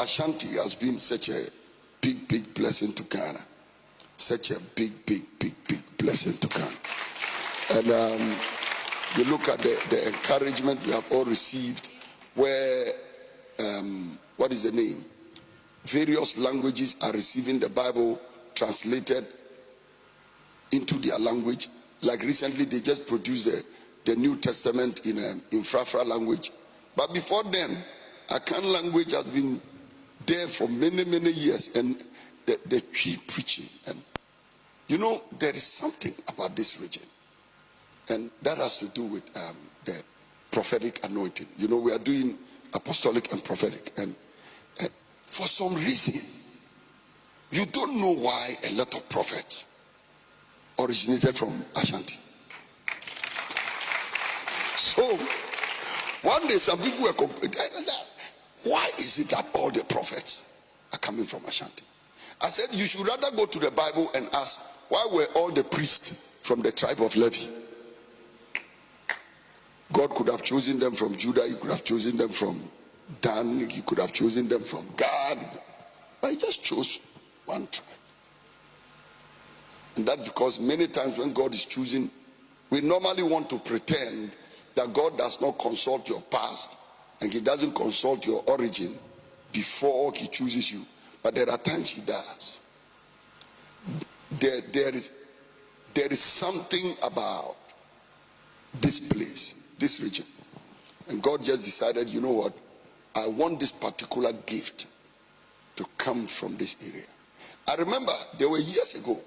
Ashanti has been such a big blessing to Ghana. Such a big blessing to Ghana. And you look at the encouragement we have all received, where, what is the name? Various languages are receiving the Bible translated into their language. Like recently, they just produced the New Testament in Frafra language. But before then, Akan language has been there for many years, and the keep preaching. And you know, there is something about this region, and that has to do with the prophetic anointing. You know, we are doing apostolic and prophetic, and for some reason, you don't know why a lot of prophets originated from Ashanti. So one day some people were complaining, why is it that all the prophets are coming from Ashanti? I said, you should rather go to the Bible and ask, why were all the priests from the tribe of Levi? God could have chosen them from Judah, he could have chosen them from Dan, he could have chosen them from Gad, but he just chose one tribe. And that's because many times when God is choosing, we normally want to pretend that God does not consult your past and he doesn't consult your origin before he chooses you. But there are times he does. There is something about this place, this region. And God just decided, you know what? I want this particular gift to come from this area. I remember there were years ago,